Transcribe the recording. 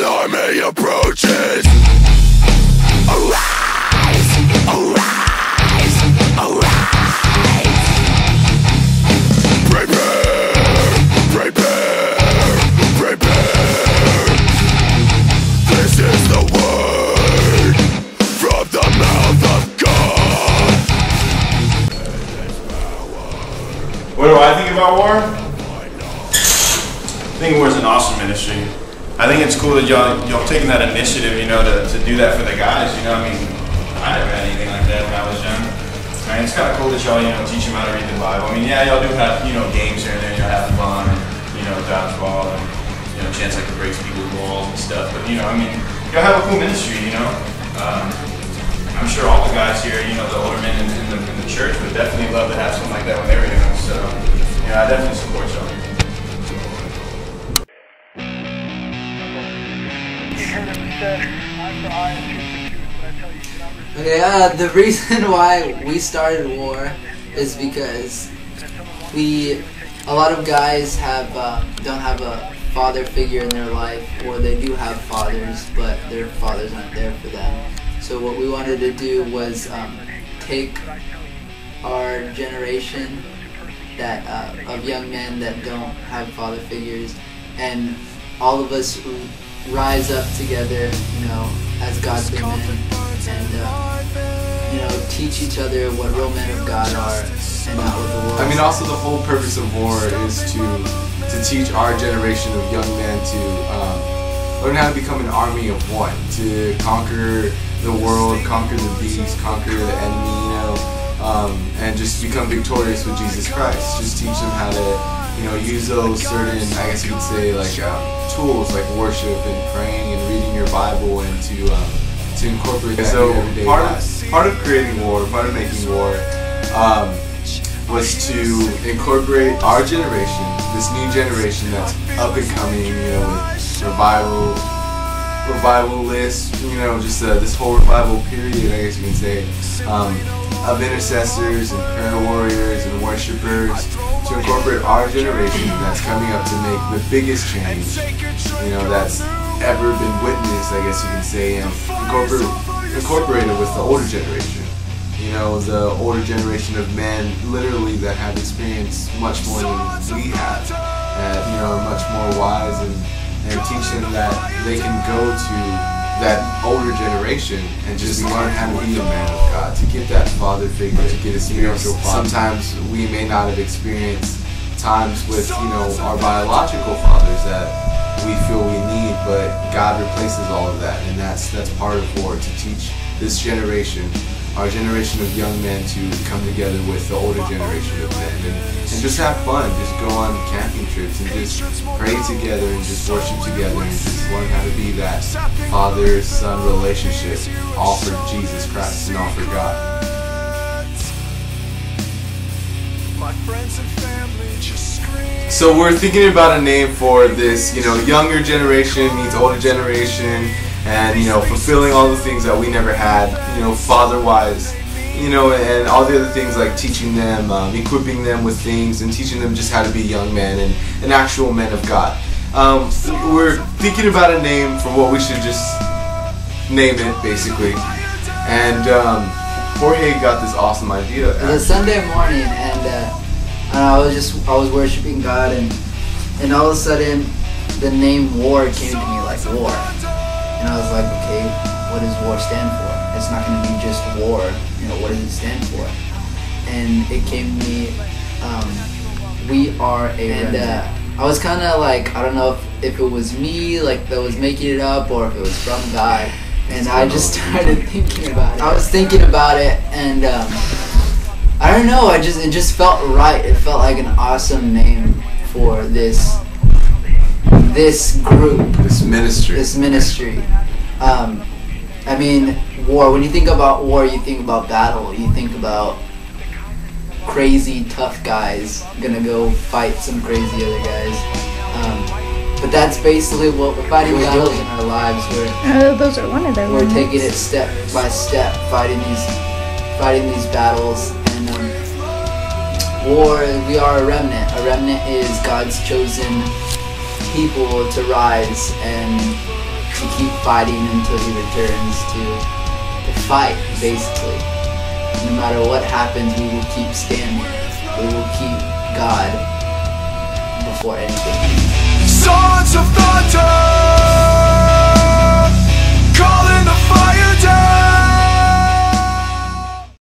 an army approaches. Arise, arise, arise. Prepare, prepare, prepare. This is the word from the mouth of God. What do I think about WAR? I think WAR is an awesome ministry. I think it's cool that y'all taking that initiative, you know, to do that for the guys. You know, I mean, I never had anything like that when I was young. I mean, it's kind of cool that y'all, you know, teach them how to read the Bible. I mean, yeah, y'all do have, you know, games here and there. Y'all have fun, and, you know, dodgeball, and, you know, chance like to break people's walls and stuff. But, you know, I mean, y'all have a cool ministry, you know. I'm sure all the guys here, you know, the older men in the church would definitely love to have something like that when they were young. So, you know, I definitely support y'all. Okay, the reason why we started WAR is because a lot of guys don't have a father figure in their life, or they do have fathers, but their fathers aren't there for them. So what we wanted to do was take our generation of young men that don't have father figures, and all of us rise up together, you know, as godly men, and you know, teach each other what real men of God are, and not what the world. I mean, also the whole purpose of WAR is to teach our generation of young men to learn how to become an army of one, to conquer the world, conquer the beast, conquer the enemy, you know, and just become victorious with Jesus Christ. Just teach them how to, you know, use those certain, I guess you could say, like tools like worship and praying and reading your Bible, and to incorporate that in your everyday life. Part of creating WAR, part of making WAR, was to incorporate our generation, this new generation that's up and coming, you know, with revivalists, you know, just this whole revival period, I guess you can say, of intercessors and prayer warriors and worshipers, to incorporate our generation that's coming up to make the biggest change, you know, that's ever been witnessed, I guess you can say, and incorporate it with the older generation. You know, the older generation of men, literally, that have experienced much more than we have, and, you know, are much more wise, and teach them that they can go to that older generation and just learn how to be a man of God, to get that father figure, to get a spiritual father. Sometimes we may not have experienced times with, you know, our biological fathers that we feel we need, but God replaces all of that, and that's part of WAR, to teach this generation, our generation of young men, to come together with the older generation of men, and just have fun, just go on camping trips, and just pray together, and just worship together, and just learn how to be that father-son relationship, all for Jesus Christ and all for God. So we're thinking about a name for this, you know, younger generation meets older generation, and, you know, fulfilling all the things that we never had, you know, father-wise, you know, and all the other things like teaching them, equipping them with things, and teaching them just how to be young men and actual men of God. We're thinking about a name for what we should just name it, basically, and Jorge got this awesome idea. It was a Sunday morning, and I was worshiping God, and all of a sudden the name WAR came to me, like WAR, and I was like, okay, what does WAR stand for? It's not going to be just war, you know, what does it stand for? And it came to me, we are a remnant. I was kind of like, I don't know if it was me, like, that was making it up, or if it was from God, and I just started thinking about it. I was thinking about it, and I don't know, it just felt right. It felt like an awesome name for this group, this ministry. I mean, WAR, when you think about WAR, you think about battle, you think about crazy tough guys gonna go fight some crazy other guys, but that's basically what we're fighting battles in our lives. Those are one of them. We're taking it step by step, fighting these battles. And WAR, we are a remnant. A remnant is God's chosen people to rise and to keep fighting until he returns to fight, basically. No matter what happens, we will keep standing. We will keep God before anything. Sons of thunder.